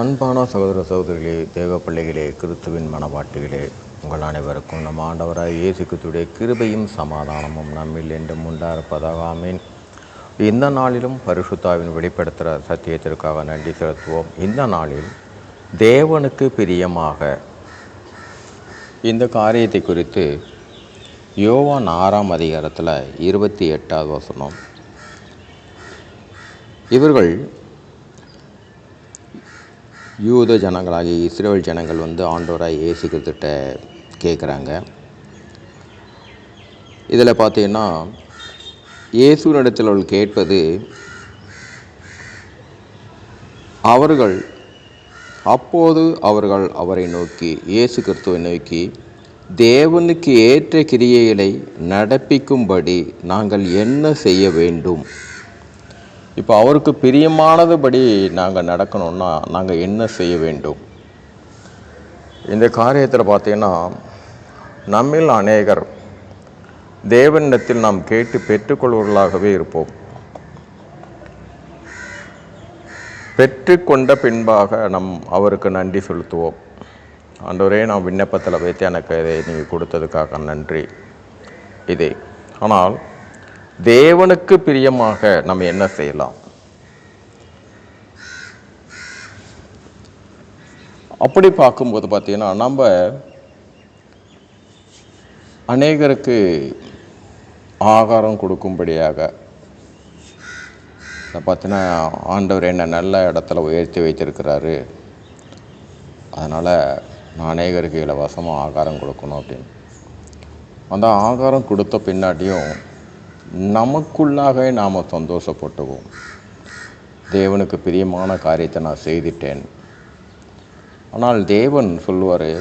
அன்பான சகோதர சகோதரிகளே, தேவ பிள்ளைகளே, கிறிஸ்துவின் மனவாட்டிகளே, உங்கள் அனைவருக்கும் நம் ஆண்டவராய் இயேசு கிறிஸ்துவுடைய கிருபையும் சமாதானமும் நம்மில் என்றும் உண்டாயிருப்பதாக. ஆமீன். இந்த நாளிலும் பரிசுத்தாவின் வெளிப்படுத்துகிற சத்தியத்திற்காக நன்றி செலுத்துவோம். இந்த நாளில் தேவனுக்கு பிரியமாக இந்த காரியத்தை குறித்து யோவான் 6ஆம் அதிகாரத்தில் 28வது வசனம். இவர்கள் யூத ஜனங்களாகிய இஸ்ரேல் ஜனங்கள் ஆண்டவராய் இயேசு கிறிஸ்துவிட்ட கேட்குறாங்க. இதில் பார்த்தீங்கன்னா இயேசுவினிடத்தில் அவர்கள் கேட்பது, அப்போது அவர்கள் அவரை நோக்கி, இயேசு கிறிஸ்துவை நோக்கி, தேவனுக்கு ஏற்ற கிரியைகளை நடப்பிக்கும்படி நாங்கள் என்ன செய்ய வேண்டும்? இப்போ அவருக்கு பிரியமானதுபடி நாங்கள் நடக்கணும்னா நாங்கள் என்ன செய்ய வேண்டும்? இந்த காரியத்தில் பார்த்தீங்கன்னா நம்மில் அநேகர் தேவனிடத்தில் நாம் கேட்டு பெற்றுக்கொள்வர்களாகவே இருப்போம். பெற்றுக்கொண்ட பின்பாக அவருக்கு நன்றி செலுத்துவோம். ஆண்டவரே, நான் விண்ணப்பத்தில் வைத்து எனக்கு இதை நீங்கள் கொடுத்ததுக்காக நன்றி இதே. ஆனால் தேவனுக்கு பிரியமாக நம்ம என்ன செய்யலாம்? அப்படி பார்க்கும்போது பார்த்தீங்கன்னா நம்ம அநேகருக்கு ஆகாரம் கொடுக்கும்படியாக பார்த்தீங்கன்னா ஆண்டவர் என்னை நல்ல இடத்துல உயர்த்தி வைத்திருக்கிறாரு, அதனால் நான் அநேகருக்கு இலவசமாக ஆகாரம் கொடுக்கணும் அப்படின்னு. அந்த ஆகாரம் கொடுத்த பின்னாடியும் நமக்குள்ளாக நாம் சந்தோஷப்பட்டுவோம். தேவனுக்கு பிரியமான காரியத்தை நான் செய்துட்டேன். ஆனால் தேவன் சொல்லுவார்,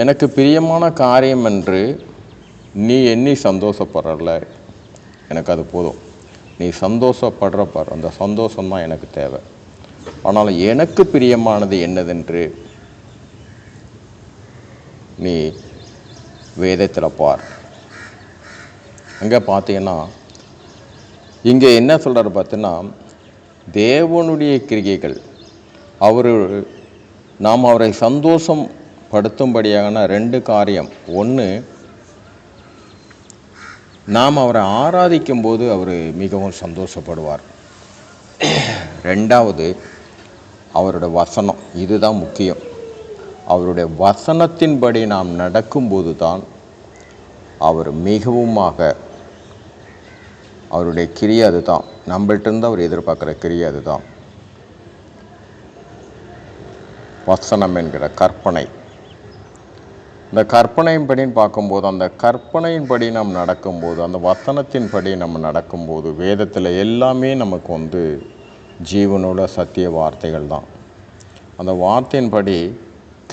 எனக்கு பிரியமான காரியம் என்று நீ எண்ணி சந்தோஷப்படுறல, எனக்கு அது போதும். நீ சந்தோஷப்படுற அந்த சந்தோஷம்தான் எனக்கு தேவை. ஆனால் எனக்கு பிரியமானது என்னதென்று நீ வேதத்தில் பார். அங்கே பார்த்தீங்கன்னா இங்கே என்ன சொல்கிறார் பார்த்தீங்கன்னா, தேவனுடைய கிரியைகள் நாம் அவரை சந்தோஷம் படுத்தும்படியான 2 காரியம். ஒன்று, நாம் அவரை ஆராதிக்கும் போது அவர் மிகவும் சந்தோஷப்படுவார். 2வது, அவருடைய வசனம். இதுதான் முக்கியம். அவருடைய வசனத்தின்படி நாம் நடக்கும்போது தான் அவர் மிகவுமாக, அவருடைய கிரியை அதுதான். நம்மள்கிட்ட அவர் எதிர்பார்க்குற கிரியை அதுதான். வசனம் என்கிற கற்பனை. இந்த கற்பனையின்படின்னு பார்க்கும்போது, அந்த கற்பனையின்படி நாம் நடக்கும்போது, அந்த வசனத்தின்படி நம்ம நடக்கும்போது, வேதத்தில் எல்லாமே நமக்கு ஜீவனோட சத்திய வார்த்தைகள் தான். அந்த வார்த்தையின்படி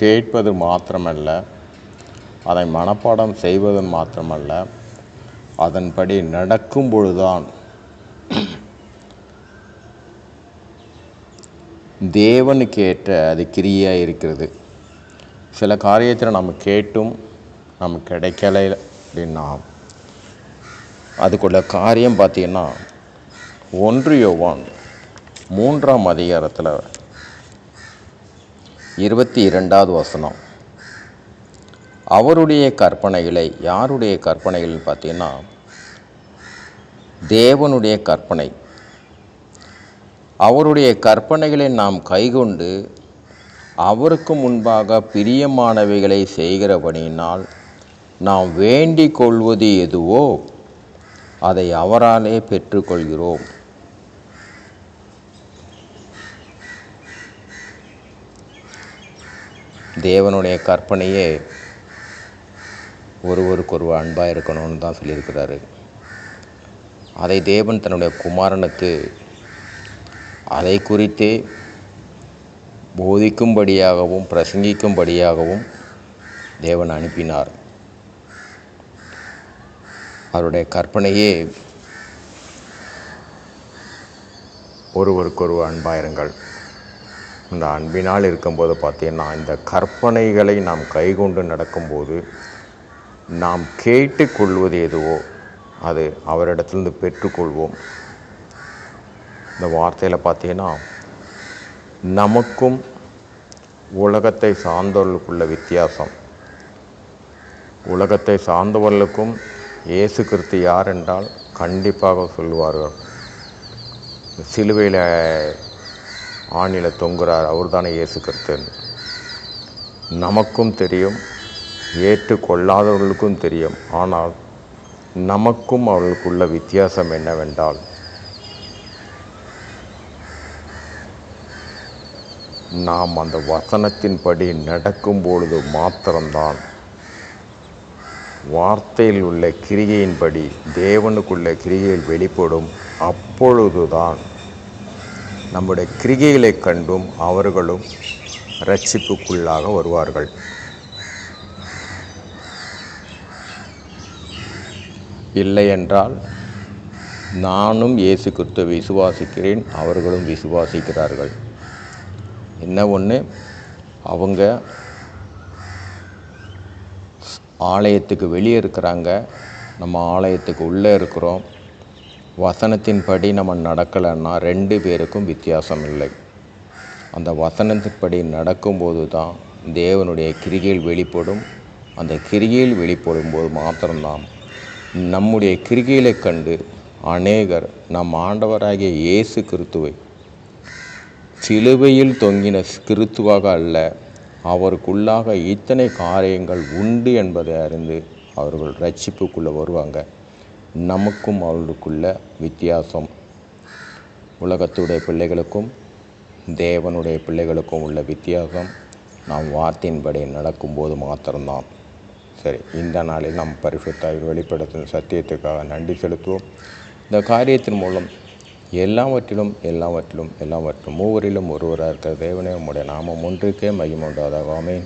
கேட்பது மாத்திரமல்ல, அதை மனப்பாடம் செய்வது மாத்திரமல்ல, அதன்படி நடக்கும் பொழுதுதான் தேவனுக்கு ஏற்ற அது கிரியாக இருக்கிறது. சில காரியத்தில் நம்ம கேட்டும் நமக்கு கிடைக்கல அப்படின்னா அதுக்குள்ள காரியம் பார்த்திங்கன்னா 1 யோவான் 3ஆம் அதிகாரத்தில் 22வது வசனம். அவருடைய கற்பனைகளை, யாருடைய கற்பனைகள் பார்த்தீங்கன்னா தேவனுடைய கற்பனை. அவருடைய கற்பனைகளை நாம் கைக்கொண்டு அவருக்கு முன்பாக பிரியமானவைகளை செய்கிறபடியினால் நாம் வேண்டிக் கொள்வது எதுவோ அதை அவராலே பெற்றுக்கொள்கிறோம். தேவனுடைய கற்பனையே ஒருவருக்கொருவர் அன்பாக இருக்கணும்னு தான் சொல்லியிருக்கிறாரு. அதை தேவன் தன்னுடைய குமாரனுக்கு அதை குறித்தே போதிக்கும்படியாகவும் பிரசங்கிக்கும்படியாகவும் தேவன் அனுப்பினார். அவருடைய கற்பனையே ஒருவருக்கொருவர் அன்பாயிருங்கள். இந்த அன்பினால் இருக்கும்போது பார்த்தீங்கன்னா, இந்த கற்பனைகளை நாம் கைக்கொண்டு நடக்கும்போது நாம் கேட்டுக்கொள்வது எதுவோ அது அவரிடத்துலேருந்து பெற்றுக்கொள்வோம். இந்த வார்த்தையில் பார்த்தீங்கன்னா, நமக்கும் உலகத்தை சார்ந்தவர்களுக்குள்ள வித்தியாசம். உலகத்தை சார்ந்தவர்களுக்கும் இயேசு கிறிஸ்து யார் என்றால் கண்டிப்பாக சொல்லுவார்கள். சிலுவையில் ஆணியில் தொங்குறார், அவர் தானே இயேசு கிறிஸ்து. நமக்கும் தெரியும், ஏற்றுக்கொள்ளாதவர்களுக்கும் தெரியும். ஆனால் நமக்கும் அவர்களுக்குள்ள வித்தியாசம் என்னவென்றால், நாம் அந்த வசனத்தின்படி நடக்கும் பொழுது மாத்திரம்தான் வார்த்தையில் உள்ள கிரிகையின்படி தேவனுக்குள்ள கிரிகையில் வெளிப்படும். அப்பொழுதுதான் நம்முடைய கிரிகைகளை கண்டும் அவர்களும் இரட்சிப்புக்குள்ளாக வருவார்கள். இல்லையென்றால் நானும் இயேசு கிறிஸ்துவை விசுவாசிக்கிறேன், அவர்களும் விசுவாசிக்கிறார்கள். என்ன ஒன்று, அவங்க ஆலயத்துக்கு வெளியே இருக்கிறாங்க, நம்ம ஆலயத்துக்கு உள்ளே இருக்கிறோம். வசனத்தின்படி நம்ம நடக்கலைன்னா 2 பேருக்கும் வித்தியாசம் இல்லை. அந்த வசனத்தின்படி நடக்கும்போது தான் தேவனுடைய கிரிகையில் வெளிப்படும். அந்த கிரிகையில் வெளிப்படும் போது மாத்திரம்தான் நம்முடைய கிரிகைகளை கண்டு அநேகர் நம் ஆண்டவராகிய இயேசு கிறிஸ்துவை சிலுவையில் தொங்கின கிறிஸ்துவாக அல்ல, அவருக்குள்ளாக இத்தனை காரியங்கள் உண்டு என்பதை அறிந்து அவர்கள் இரட்சிப்புக்குள்ளே வருவாங்க. நமக்கும் அவர்களுக்குள்ள வித்தியாசம், உலகத்துடைய பிள்ளைகளுக்கும் தேவனுடைய பிள்ளைகளுக்கும் உள்ள வித்தியாசம் நாம் வார்த்தையின்படி நடக்கும்போது மாத்திரம்தான். சரி, இந்த நாளில் நாம் பரிசுத்தாய் வெளிப்படுத்தும் சத்தியத்துக்காக நன்றி செலுத்துவோம். இந்த காரியத்தின் மூலம் எல்லாவற்றிலும் மூவரிலும் ஒருவராக இருக்கிற தேவனே, உம்முடைய நாமம் ஒன்றுக்கே மகிமை உண்டாதாக. ஆமென்.